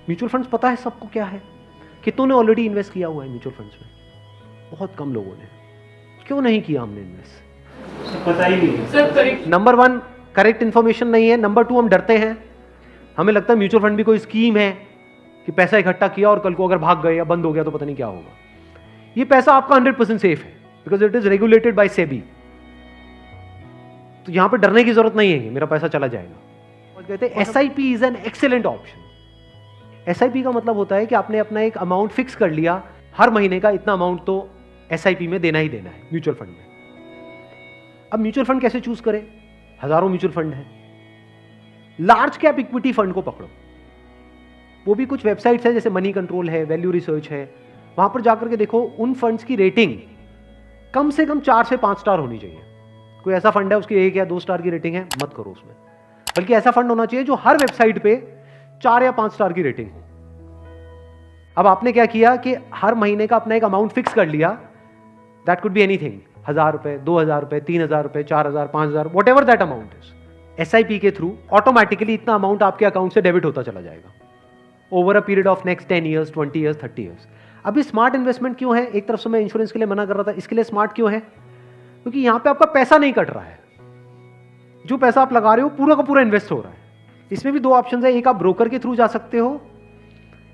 Mutual funds पता है सबको क्या है? कितनों ने ऑलरेडी इन्वेस्ट किया हुआ है म्यूचुअल फंड्स में? बहुत कम लोगों ने। क्यों नहीं किया हमने इन्वेस्ट? पता ही नहीं सर। नंबर 1 करेक्ट इन्फॉर्मेशन नहीं है। नंबर 2 हम डरते हैं। हमें लगता है म्यूचुअल फंड भी कोई स्कीम है कि पैसा इकट्ठा किया और कल को अगर भाग गए या बंद हो गया तो पता नहीं क्या होगा। ये पैसा आपका 100% सेफ है because it is regulated by SEBI. तो यहां पर डरने की जरूरत नहीं है कि मेरा पैसा चला जाएगा। और कहते हैं SIP is an excellent option. SIP का मतलब होता है कि आपने अपना एक अमाउंट फिक्स कर लिया, हर महीने का इतना अमाउंट तो एसआईपी में देना ही देना है म्यूचुअल फंड में। अब म्यूचुअल फंड कैसे चूज करें? हजारों म्यूचुअल फंड है। लार्ज कैप इक्विटी फंड को पकड़ो। वो भी कुछ वेबसाइट्स है जैसे मनी कंट्रोल है, वैल्यू रिसर्च है, वहां पर जाकर के देखो उन फंड्स की रेटिंग कम से कम 4 से 5 स्टार होनी चाहिए। कोई ऐसा फंड है उसकी 1 या 2 स्टार की रेटिंग है, मत करो उसमें। बल्कि ऐसा फंड होना चाहिए जो हर वेबसाइट पे 4 या 5 स्टार की रेटिंग हो। अब आपने क्या किया कि हर महीने का अपना एक अमाउंट फिक्स कर लिया। दैट कुड बी एनीथिंग, 1000 रुपए, 2000 रुपए, 3000 रुपए, 4000, 5000, what ever that amount is. SIP के थ्रू ऑटोमेटिकली इतना अमाउंट आपके अकाउंट से डेबिट होता चला जाएगा over a period of next 10 years, 20 years, 30 years. अभी स्मार्ट इन्वेस्टमेंट क्यों है? एक तरफ से मैं इंश्योरेंस के लिए मना कर रहा था, इसके लिए स्मार्ट क्यों है? क्योंकि यहां पे आपका पैसा नहीं कट रहा है। जो पैसा आप लगा रहे हो पूरा का पूरा इन्वेस्ट हो रहा है। इसमें भी 2 ऑप्शन है, एक आप ब्रोकर के थ्रू जा सकते हो,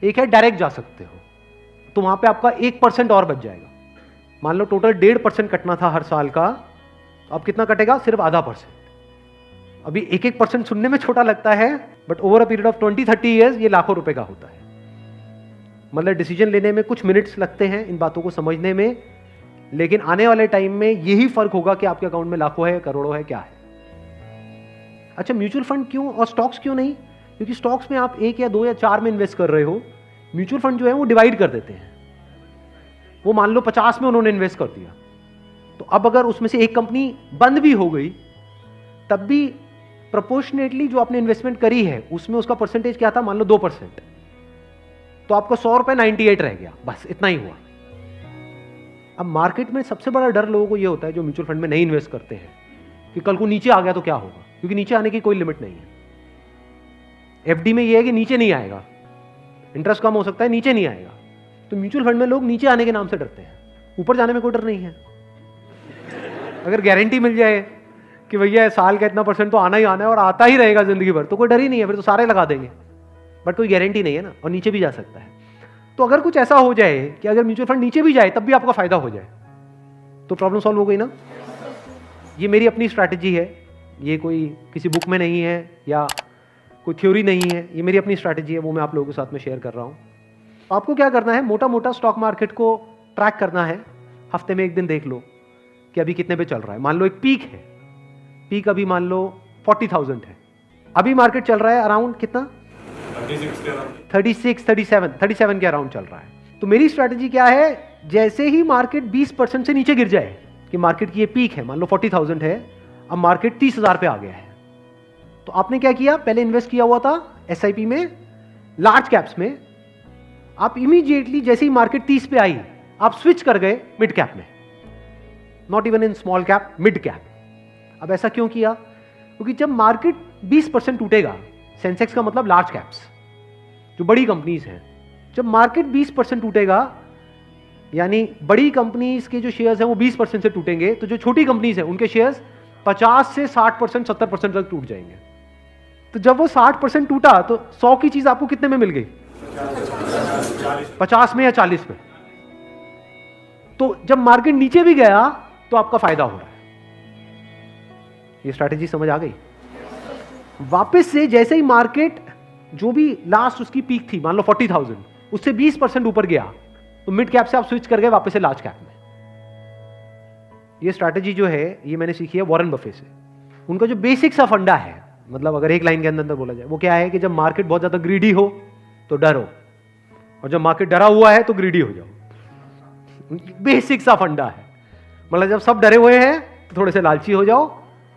एक है डायरेक्ट जा सकते हो। तो वहां पे आपका 1% और बच जाएगा। मान लो टोटल 1.5% कटना था हर साल का, तो अब कितना कटेगा? सिर्फ आधा %। अभी 1% सुनने में छोटा लगता है, but over a period of 20-30 years ये लाखों रुपए का होता है। मतलब डिसीजन लेने में कुछ मिनट्स लगते हैं इन बातों को समझने में, लेकिन आने वाले टाइम में यही फर्क होगा कि आपके अकाउंट में लाखों है, करोड़ों है, क्या है। अच्छा, म्यूचुअल फंड क्यों और स्टॉक्स क्यों नहीं? क्योंकि स्टॉक्स में आप 1 या 2 या 4 में इन्वेस्ट कर रहे हो। म्यूचुअल फंड जो है वो डिवाइड कर देते हैं। वो मान लो 50 में उन्होंने इन्वेस्ट कर दिया, तो अब अगर उसमें से एक कंपनी बंद भी हो गई तब भी प्रोपोर्शनेटली जो आपने इन्वेस्टमेंट करी है उसमें उसका परसेंटेज क्या था? मान लो 2%, तो आपको 100 रुपए 98 रह गया, बस इतना ही हुआ। अब मार्केट में सबसे बड़ा डर लोगों को यह होता है जो म्यूचुअल फंड में नहीं इन्वेस्ट करते हैं कि कल को नीचे आ गया तो क्या होगा, क्योंकि नीचे आने की कोई लिमिट नहीं है। एफडी में यह है कि नीचे नहीं आएगा, इंटरेस्ट कम हो सकता है, नीचे नहीं आएगा। तो म्यूचुअल फंड में लोग नीचे आने के नाम से डरते हैं, ऊपर जाने में कोई डर नहीं है। अगर गारंटी मिल जाए कि भैया साल का इतना % तो आना ही आना है और आता ही रहेगा जिंदगी भर, तो कोई डर ही नहीं है, फिर तो सारे लगा देंगे। बट कोई गारंटी नहीं है ना, और नीचे भी जा सकता है। तो अगर कुछ ऐसा हो जाए कि अगर म्यूचुअल फंड नीचे भी जाए तब भी आपका फायदा हो जाए, तो प्रॉब्लम सॉल्व हो गई ना। ये मेरी अपनी स्ट्रैटेजी है, ये कोई किसी बुक में नहीं है या कोई थ्योरी नहीं है, ये मेरी अपनी स्ट्रैटेजी है, वो मैं आप लोगों के साथ में शेयर कर रहा हूं। आपको क्या करना है? मोटा मोटा स्टॉक मार्केट को ट्रैक करना है। हफ्ते में एक दिन देख लो कि अभी कितने पे चल रहा है। मान लो एक पीक है, पीक अभी मान लो 40,000 है, अभी मार्केट चल रहा है अराउंड कितना? 37 के अराउंड चल रहा है। तो मेरी स्ट्रैटेजी क्या है? जैसे ही मार्केट 20% से नीचे गिर जाए, कि मार्केट की ये पीक है, मान लो 40,000 है, अब मार्केट 30,000 पे आ गया है, तो आपने क्या किया? पहले इन्वेस्ट किया हुआ था एसआईपी में, लार्ज कैप्स में। आप इमीडिएटली जैसे ही मार्केट 30 पे आई, आप स्विच कर गए मिड कैप में, not even in small cap, mid cap. अब ऐसा क्यों किया? क्योंकि जब मार्केट 20% टूटेगा, सेंसेक्स का मतलब लार्ज कैप्स, जो बड़ी कंपनीज हैं, जब मार्केट 20% टूटेगा, यानी बड़ी कंपनीज के जो शेयर्स हैं वो 20% से टूटेंगे, तो जो छोटी कंपनीज हैं उनके शेयर्स 50 से 60%, 70% तक टूट जाएंगे। तो जब वो 60% टूटा तो 100 की चीज आपको कितने में मिल गई? 50 में या 40 में। तो जब मार्केट नीचे भी गया तो आपका फायदा हो रहा है। ये स्ट्रैटेजी समझ आ गई? वापस से जैसे ही मार्केट जो भी लास्ट उसकी पीक थी, मान लो 40,000, उससे 20% ऊपर गया, तो मिड कैप से आप स्विच कर गए वापस से लार्ज कैप में। ये स्ट्रैटेजी जो है ये मैंने सीखी है वॉरेन बफे से। उनका जो बेसिक सा फंडा है, मतलब अगर एक लाइन के अंदर बोला जाए, वो क्या है कि जब मार्केट बहुत ज्यादा ग्रीडी हो तो डरो, और जब मार्केट डरा हुआ है तो ग्रीडी हो जाओ। बेसिक सा फंडा है। मतलब जब सब डरे हुए हैं तो थोड़े से लालची हो जाओ,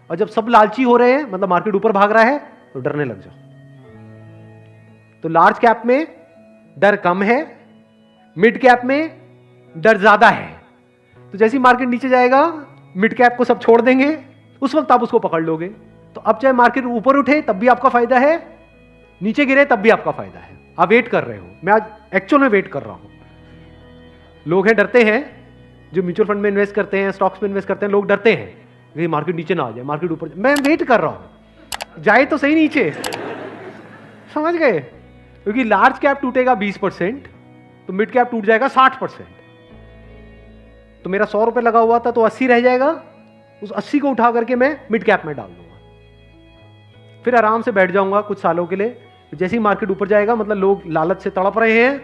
और जब सब लालची हो रहे हैं, मतलब मार्केट ऊपर भाग रहा है, तो डरने लग जाओ। तो लार्ज कैप में डर कम है, मिड कैप में डर ज्यादा है। तो जैसे ही मार्केट नीचे जाएगा, मिड कैप को सब छोड़ देंगे, उस वक्त आप उसको पकड़ लोगे। तो अब चाहे मार्केट ऊपर उठे तब भी आपका फायदा है, नीचे गिरे तब भी आपका फायदा है। आप वेट कर रहे हो, मैं आज एक्चुअल में वेट कर रहा हूं। लोग हैं डरते हैं, जो म्यूचुअल फंड में इन्वेस्ट करते हैं, स्टॉक्स में इन्वेस्ट करते हैं, लोग डरते हैं कि मार्केट नीचे ना आ जाए, मार्केट ऊपर। मैं वेट कर रहा हूं, जाए तो सही नीचे, समझ गए? क्योंकि लार्ज कैप टूटेगा 20%, तो मिड कैप टूट जाएगा 60%। तो मेरा 100 रुपए लगा हुआ था तो 80 रह जाएगा, उस 80 को उठा करके मैं मिड कैप में डाल दूंगा, फिर आराम से बैठ जाऊंगा कुछ सालों के लिए। जैसे ही मार्केट ऊपर जाएगा, मतलब लोग लालच से तड़प रहे हैं,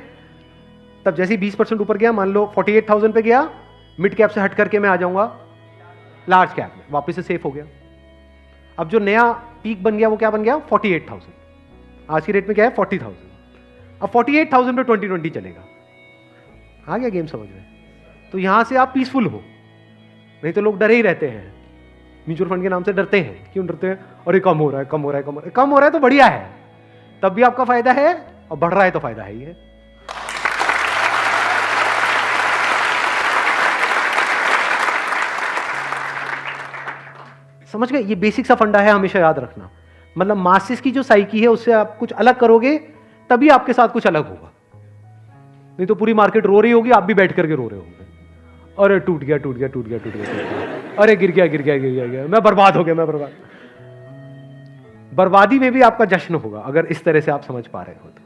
तब जैसे ही 20% ऊपर गया, मान लो 48,000 पे गया, मिड कैप से हट करके मैं आ जाऊंगा लार्ज कैप में, वापस से सेफ हो गया। अब जो नया पीक बन गया वो क्या बन गया? 48,000। आज की रेट में क्या है? 40,000। अब 48,000 पे 2020 चलेगा। आ गया गेम समझ में? तो यहां से आप पीसफुल हो, नहीं तो लोग डरे ही रहते हैं, म्यूचुअल फंड के नाम से डरते हैं। क्यों डरते हैं? अरे कम हो रहा है, कम हो रहा है, कम हो रहा है। कम हो रहा है तो बढ़िया है, तब भी आपका फायदा है, और बढ़ रहा है तो फायदा है ही है। समझ गए? ये बेसिक सा फंडा है, हमेशा याद रखना। मतलब मासेस की जो साइकी है उससे आप कुछ अलग करोगे तभी आपके साथ कुछ अलग होगा, नहीं तो पूरी मार्केट रो रही होगी, आप भी बैठ करके रो रहे होंगे। अरे टूट गया, टूट गया, टूट गया, टूट गया, अरे गिर गया, गिर गया, गिर गया, गिर गया, मैं बर्बाद हो गया, मैं बर्बाद। बर्बादी में भी आपका जश्न होगा अगर इस तरह से आप समझ पा रहे हो तो।